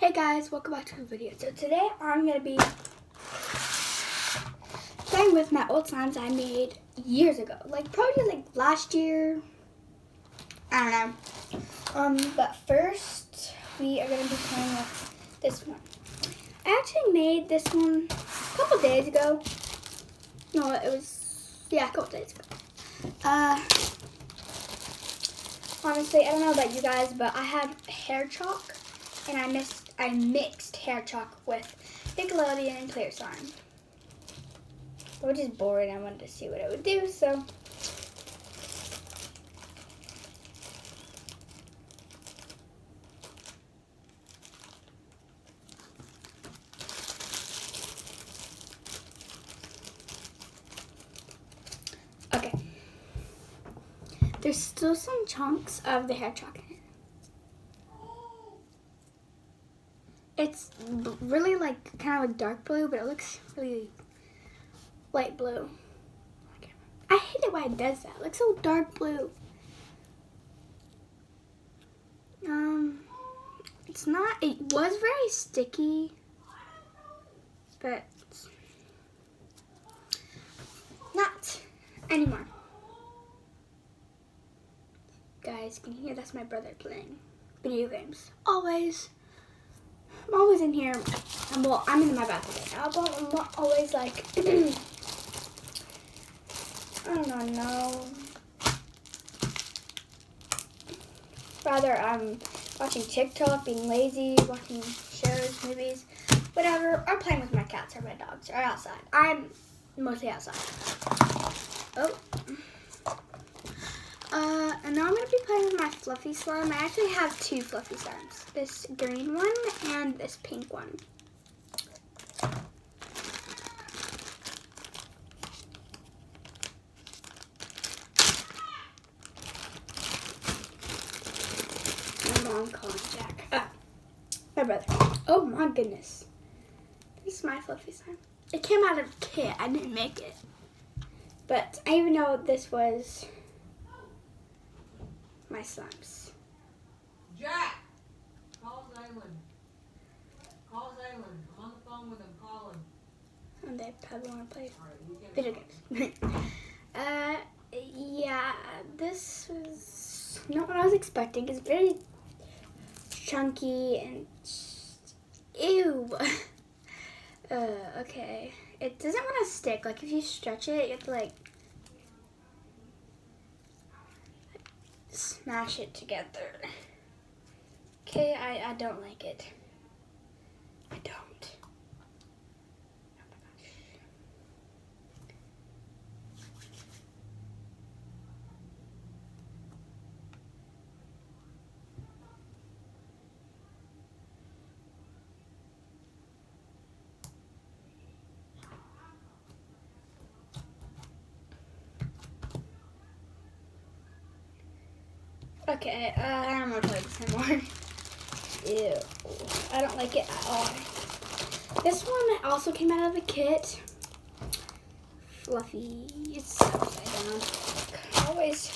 Hey guys, welcome back to the video. So today I'm going to be playing with my old slimes I made years ago. Probably last year. I don't know. But first we are going to be playing with this one. I actually made this one a couple days ago. No, it was, yeah, a couple days ago. Honestly, I don't know about you guys, but I had hair chalk. And I mixed hair chalk with Nickelodeon and clear slime. I was just bored and I wanted to see what it would do, so. Okay. There's still some chunks of the hair chalk in it. It's really kind of dark blue, but it looks really light blue. I hate it when it does that. It looks so dark blue. It's not, it was very sticky, but not anymore. Guys, can you hear? That's my brother playing video games. Always. I'm always in here. Well, I'm in my bathroom right now, but I'm always I don't know. Rather, I'm watching TikTok, being lazy, watching shows, movies, whatever, or playing with my cats or my dogs, or outside. I'm mostly outside. Oh. And now I'm going to be playing with my fluffy slime. I actually have two fluffy slimes. This green one and this pink one. My mom called Jack. My brother. Oh my goodness. This is my fluffy slime. It came out of a kit. I didn't make it. But I even know this was my slimes. Jack! Call Zaylin. Call Zaylin. I'm on the phone with him. Call him. And they probably want to play Right, video games. Yeah, this was not what I was expecting. It's very chunky and ew. Okay. It doesn't want to stick. If you stretch it, you have to smash it together. Okay, I don't like it. I don't. Oh my gosh. Okay, I don't want to play this anymore. Ew. I don't like it at all. This one also came out of a kit. Fluffy. It's upside down. Always.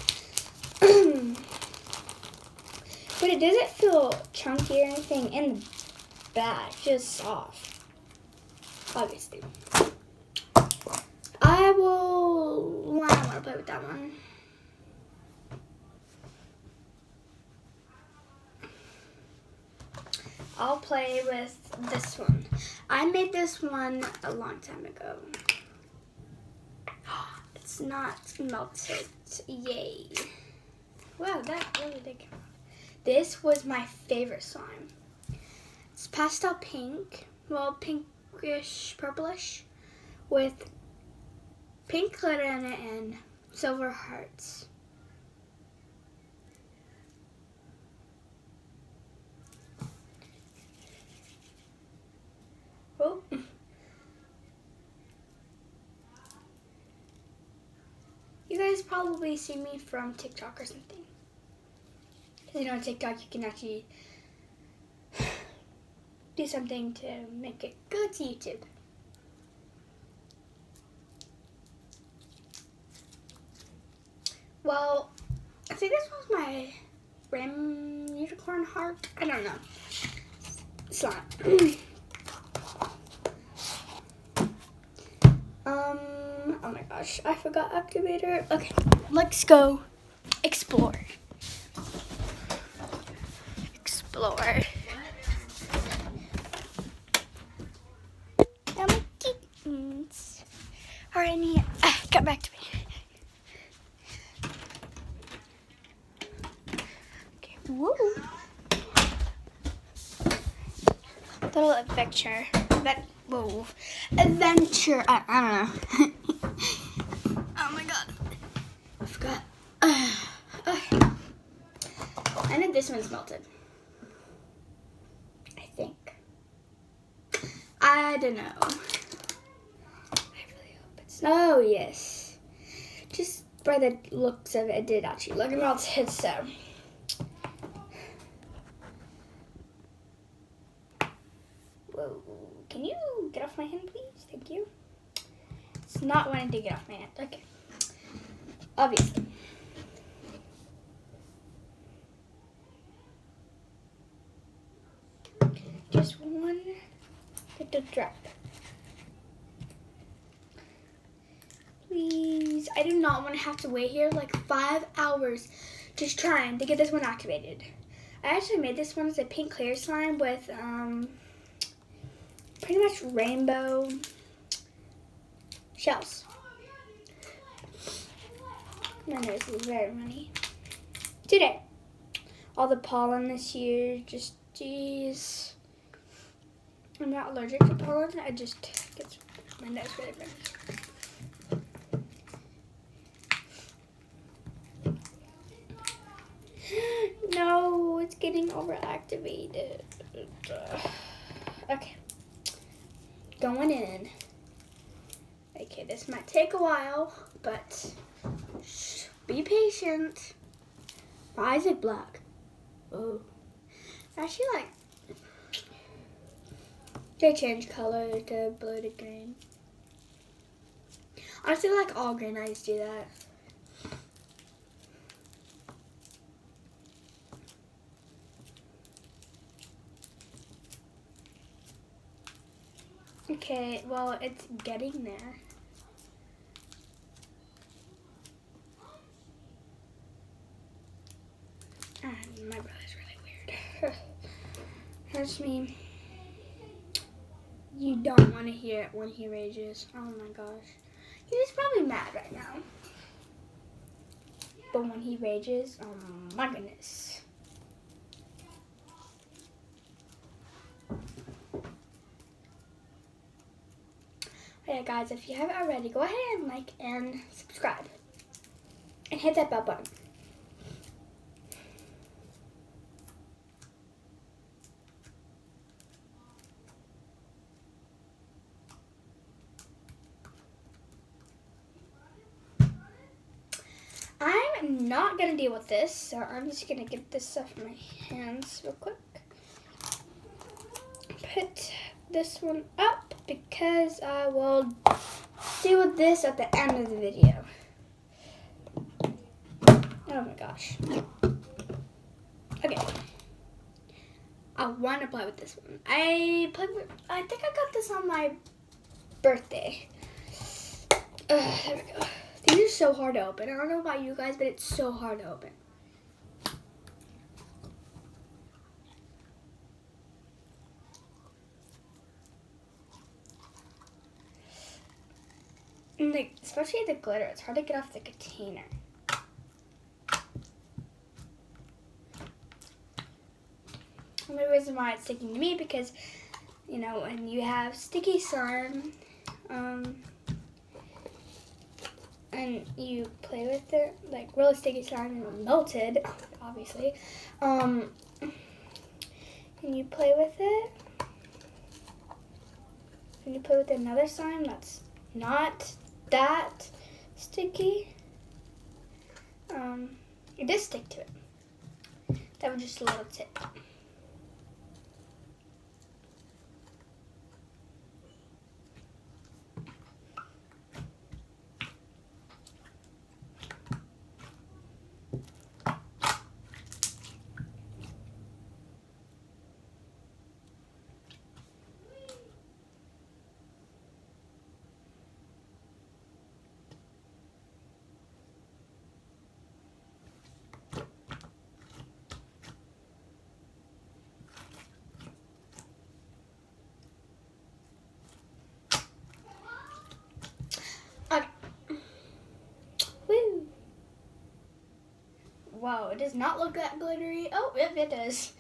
But it doesn't feel chunky or anything in the back. It's just soft. Obviously. I don't want to play with that one. I'll play with this one. I made this one a long time ago. It's not melted. Yay. Wow, that really did come out. This was my favorite slime. It's pastel pink, well, pinkish, purplish, with pink glitter in it and silver hearts. Oh. You guys probably see me from TikTok or something. Because on TikTok you can actually do something to make it go to YouTube. Well, I think this was my rim unicorn heart. I don't know. slime. Oh my gosh, I forgot activator. Okay, let's go explore. Explore. Now my kittens are in here. Come back to me. Okay, woo. Little adventure. Adventure. I don't know. Oh my god. I forgot. I know this one's melted. I think. I don't know. I really hope it's. Oh, yes. Just by the looks of it, it did actually look melted, so. Whoa. Can you get off my hand, please? Thank you. It's not wanting to get off my hand. Okay. Obviously. Just one little drop. Please. I do not want to have to wait here like 5 hours just trying to get this one activated. I actually made this one as a pink clear slime with pretty much rainbow shells. My nose is very runny today. All the pollen this year, just jeez. I'm not allergic to pollen. I just get my nose really runny. No, it's getting overactivated. Okay. Going in. Okay, this might take a while, but be patient. Why is it black? Oh. Actually, like, they change color to blue to green. Honestly, like all green eyes do that. Okay, well, it's getting there. My brother's really weird. That's me. You don't want to hear it when he rages. Oh my gosh. He's probably mad right now. But when he rages, oh my goodness. Okay, guys, if you haven't already, go ahead and like and subscribe. And hit that bell button. I'm not going to deal with this, so I'm just going to get this off my hands real quick. Put this one up because I will deal with this at the end of the video. Oh my gosh. Okay. I want to play with this one. I think I got this on my birthday. There we go. These are so hard to open. I don't know about you guys, but it's so hard to open. And like, especially the glitter, it's hard to get off the container. And the reason why it's sticking to me because, you know, when you have sticky slime, and you play with it, like really sticky slime and melted, obviously, and you play with it, and you play with another slime that's not that sticky, it does stick to it. That was just a little tip. it does not look that glittery. Oh, yep, it does.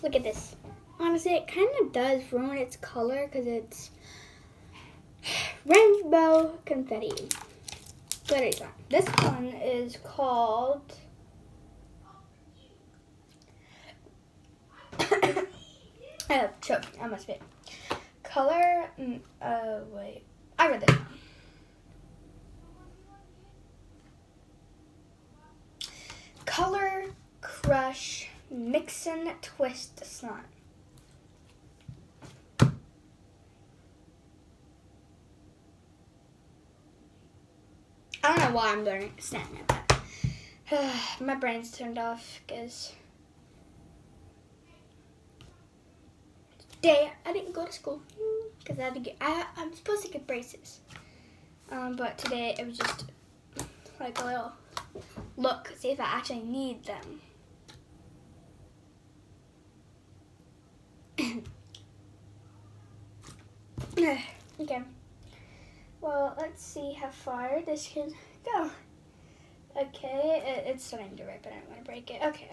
Look at this. Honestly, it kind of does ruin its color because it's rainbow confetti. Glittery slime. This one is called choking. I must be. Color. Wait. I read this one. Color Crush Mix and Twist Slime. I don't know why I'm standing at that. My brain's turned off because today I didn't go to school because I'm supposed to get braces. But today it was just like a little look, see if I actually need them. Okay. Well, let's see how far this can go. Okay, it's starting to rip, but I don't want to break it. Okay.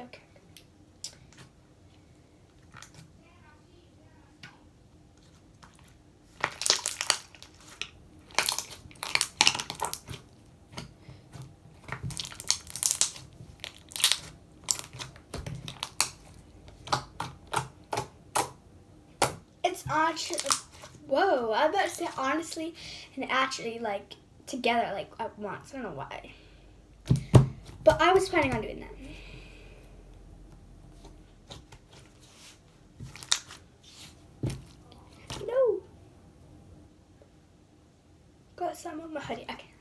It's actually, whoa, I was about to say honestly and actually like together like at once. I don't know why. But I was planning on doing that. No. Got some on my hoodie. Okay.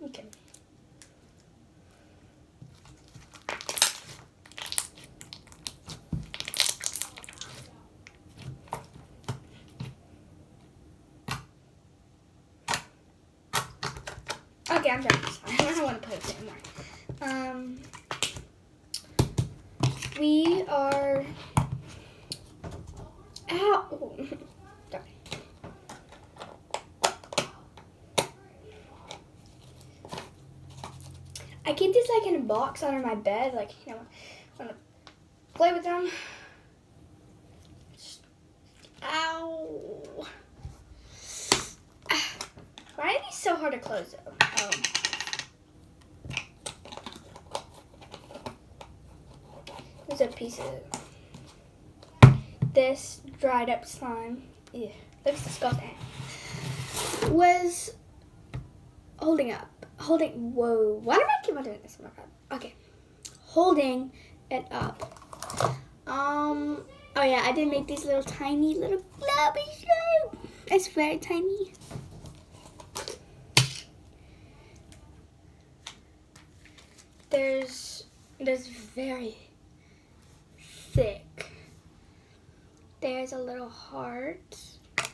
Okay. Okay, I'm done this time. I don't want to play with it anymore. We are. Ow! Sorry. I keep these like in a box under my bed, like I want to play with them. Ow! Why are these so hard to close though? There's a piece of this dried up slime. Ew, looks disgusting. Was holding. Whoa! Why do I keep on doing this? Oh my god. Okay, holding it up. Oh yeah, I did make these little tiny little blobby slime. It's very tiny. There's very thick. There's a little heart. I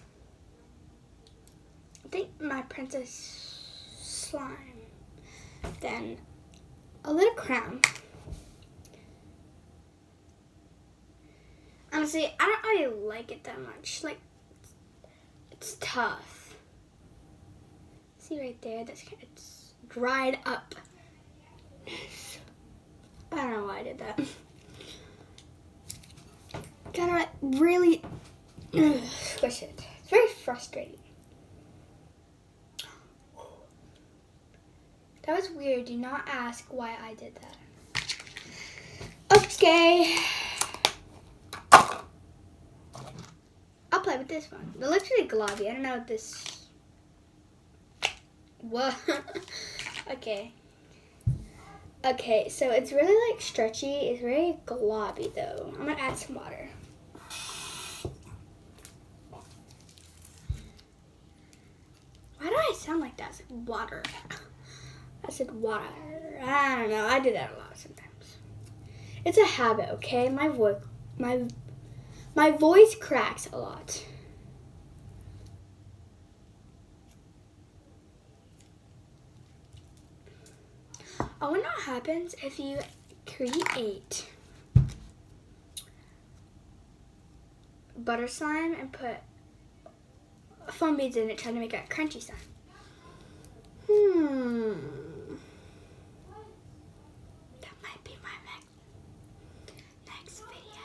think my princess slime. Then a little crown. Honestly, I don't really like it that much. Like, it's tough. See right there? It's dried up. I don't know why I did that. Kind of like really squish it. It's very frustrating. That was weird. Do not ask why I did that. Okay. I'll play with this one. It looks really globby. I don't know what this. What? Okay. Okay, so it's really like stretchy. It's very globby though. I'm gonna add some water. Why do I sound like that? I said water. I said water. I don't know. I do that a lot sometimes. It's a habit, okay? My voice cracks a lot. I wonder what happens if you create butter slime and put foam beads in it, trying to make a crunchy slime. That might be my next video.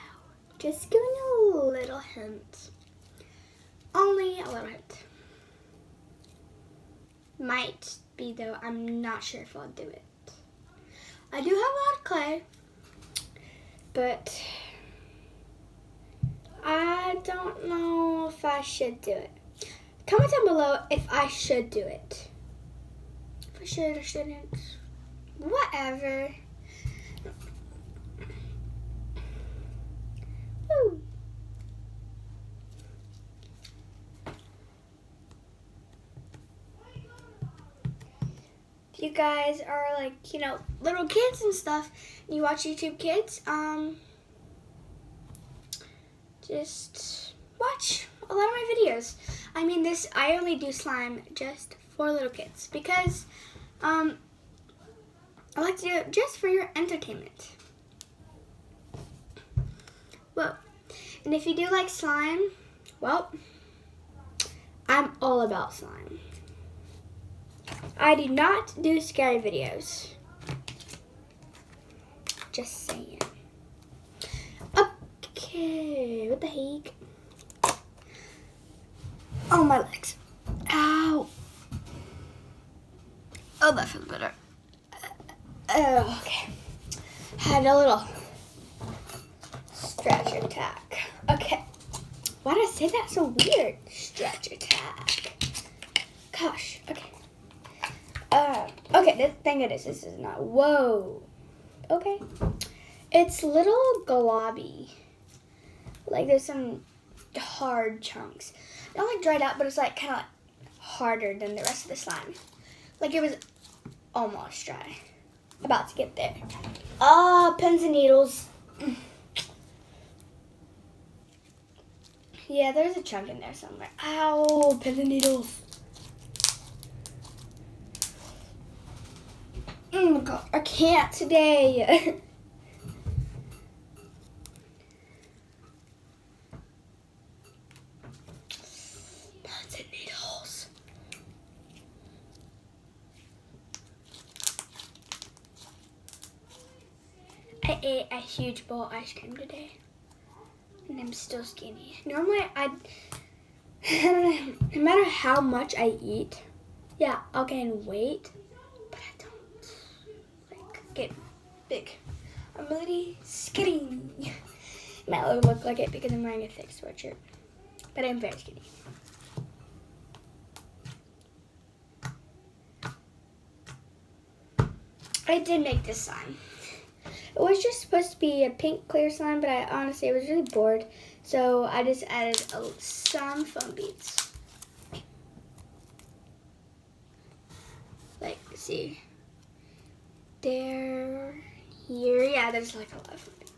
Just giving you a little hint. Only a little hint. Might be though, I'm not sure if I'll do it. I do have a lot of clay, but I don't know if I should do it. Comment down below if I should do it. If I should or shouldn't. Whatever. Woo. If you guys are like, little kids and stuff, and you watch YouTube Kids, just watch a lot of my videos. I mean, I only do slime just for little kids because I like to do it just for your entertainment. Well, and if you do like slime, well, I'm all about slime. I do not do scary videos. Just saying. Okay, what the heck? Oh, my legs. Ow. Oh, that feels better. Oh, okay. Had a little stretch attack. Okay. Why did I say that so weird? Stretch attack. Gosh, okay. Okay, the thing it is, this is not, whoa. Okay. It's little globby. Like there's some hard chunks. Not like dried out, but it's like kind of like harder than the rest of the slime. Like it was almost dry. About to get there. Pins and needles. Yeah, there's a chunk in there somewhere. Ow, pins and needles. Oh my god, I can't today. Pins and needles. I ate a huge bowl of ice cream today. And I'm still skinny. Normally, I don't know, no matter how much I eat, yeah, I'll gain weight, but I don't get big. I'm really skinny. It might look like it because I'm wearing a thick sweatshirt, but I'm very skinny. I did make this slime. It was just supposed to be a pink clear slime, but I honestly was really bored, so I just added some foam beads. Like, see, there, here, yeah, there's like a lot of foam beads.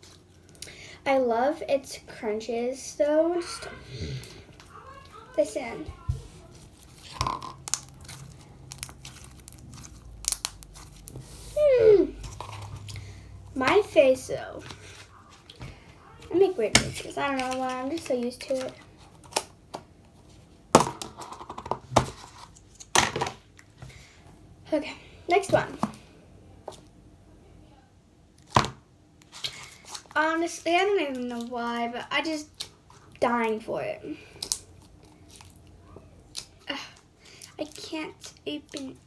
I love its crunches, though. Just this end. My face, though. I make weird faces. I don't know why. I'm just so used to it. Okay, next one. Honestly, I don't even know why, but I just dying for it. I can't open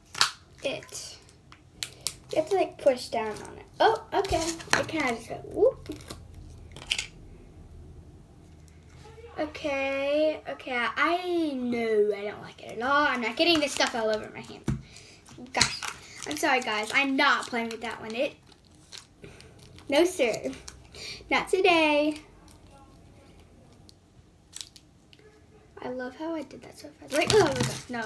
it. You have to like push down on it. Oh, okay. I kind of just go whoop. Okay, I know I don't like it at all. I'm not getting this stuff all over my hand. Gosh, I'm sorry guys. I'm not playing with that one. No sir. Not today. I love how I did that so fast. Wait, oh my gosh, no.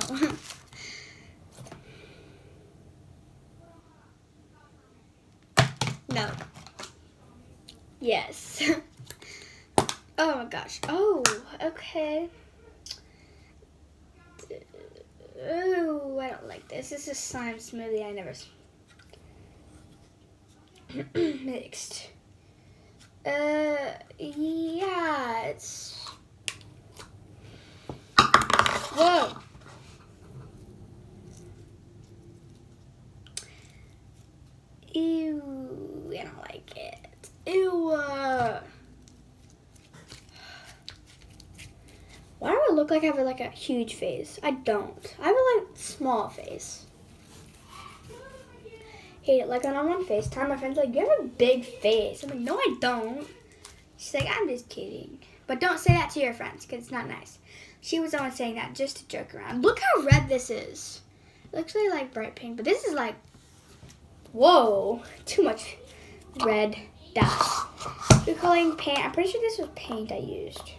No. Yes. Oh my gosh. Oh, okay. Oh, I don't like this. This is slime smoothie I never mixed. Yeah, it's Whoa. Ew, I don't like it. Ew. Why do I look like I have like a huge face? I don't. I have a like small face. Hate it. Like when I'm on FaceTime, my friend's like, "You have a big face." I'm like, "No, I don't." She's like, "I'm just kidding." But don't say that to your friends because it's not nice. She was always saying that just to joke around. Look how red this is. It looks really like bright pink, but this is like, whoa, too much red dust. Food coloring paint. I'm pretty sure this was paint I used.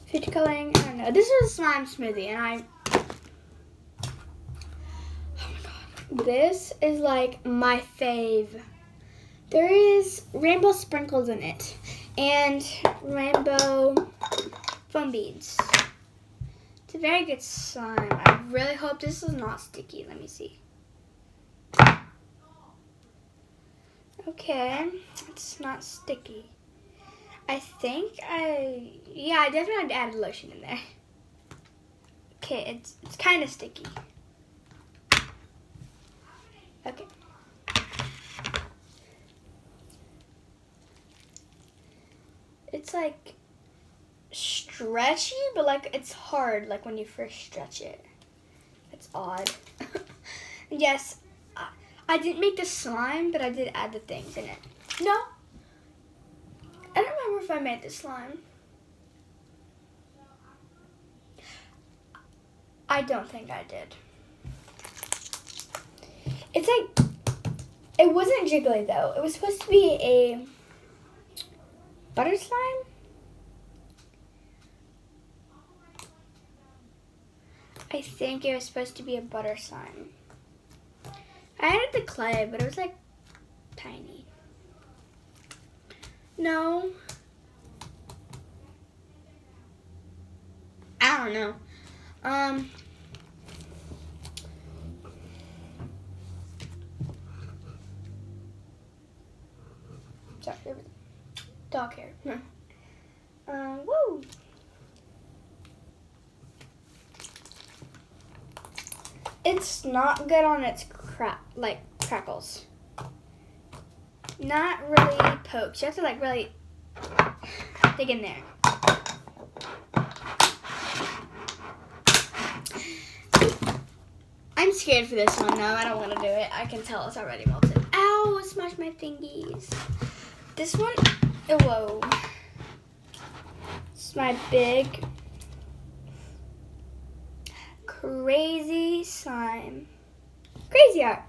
Food coloring, I don't know. This was a slime smoothie, and oh my god. This is like my fave. There is rainbow sprinkles in it, and rainbow foam beads. It's a very good slime. I really hope this is not sticky. Let me see. Okay, it's not sticky. I think I definitely added lotion in there. Okay, it's kind of sticky. Okay. It's like stretchy, but like it's hard like when you first stretch it. It's odd. Yes, I didn't make the slime, but I did add the things in it. No. I don't remember if I made the slime. I don't think I did. It's like, it wasn't jiggly though. It was supposed to be a butter slime. I think it was supposed to be a butter slime. I added the clay, but it was like tiny. No. I don't know. Sorry, there was dog hair. Woo. It's not good on its crackles. Not really poked. You have to like really dig in there. I'm scared for this one though. I don't want to do it. I can tell it's already melted. Ow, it smashed my thingies. This one, oh, whoa. It's my big crazy slime. Crazy art.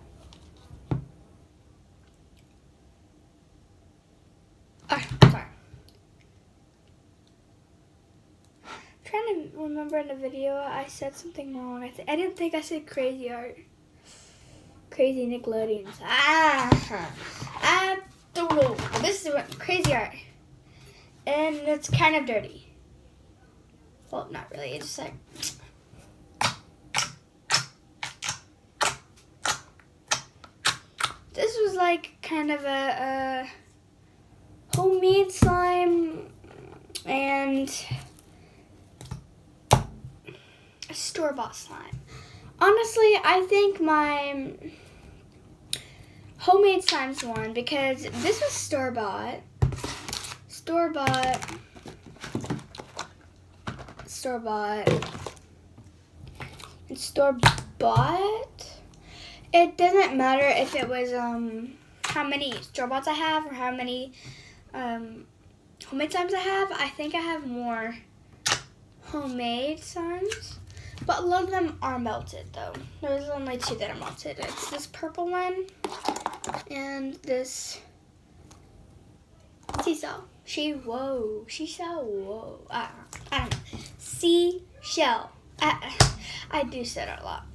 Oh, sorry. I'm trying to remember in the video I said something wrong. I didn't think I said crazy art. Crazy Nickelodeons. I don't know. This is crazy art. And it's kind of dirty. Well, not really. It's just like... This was like kind of a homemade slime and a store-bought slime. Honestly, I think my homemade slime's won because this was store-bought, and store-bought. It doesn't matter if it was how many store-boughts I have or how many homemade slimes I have. I think I have more homemade slimes, but a lot of them are melted though. There's only 2 that are melted. It's this purple one and this seashell. Seashell. I don't know. Seashell. I do say that a lot.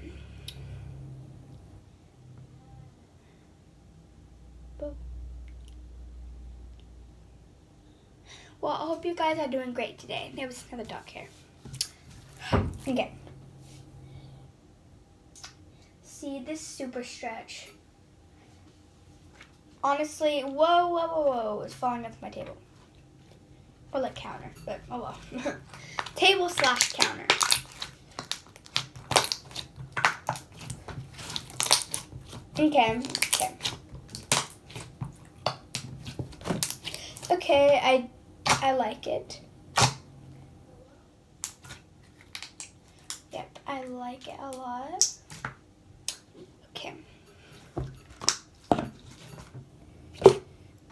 Well, I hope you guys are doing great today. There was another dog hair. Okay. See, this super stretch. Honestly, whoa. It's falling off my table. Or like counter, but oh well. Table/counter. Okay. Okay, I like it. Yep, I like it a lot. Okay.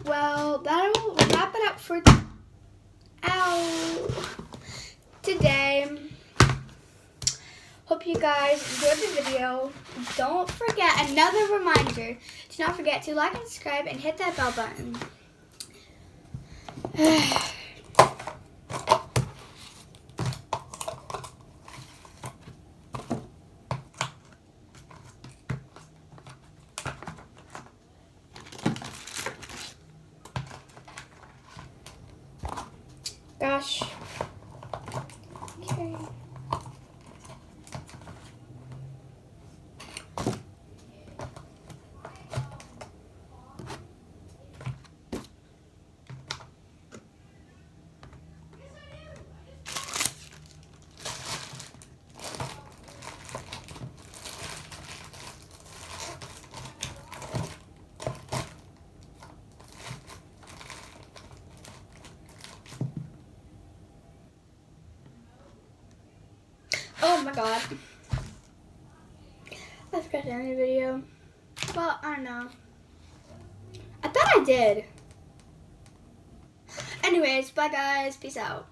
Well, that'll wrap it up for today. Hope you guys enjoyed the video. Don't forget, another reminder, do not forget to like and subscribe and hit that bell button. Gosh. Okay. Oh my god. I forgot to end the video. Well, I don't know. I thought I did. Anyways, bye guys. Peace out.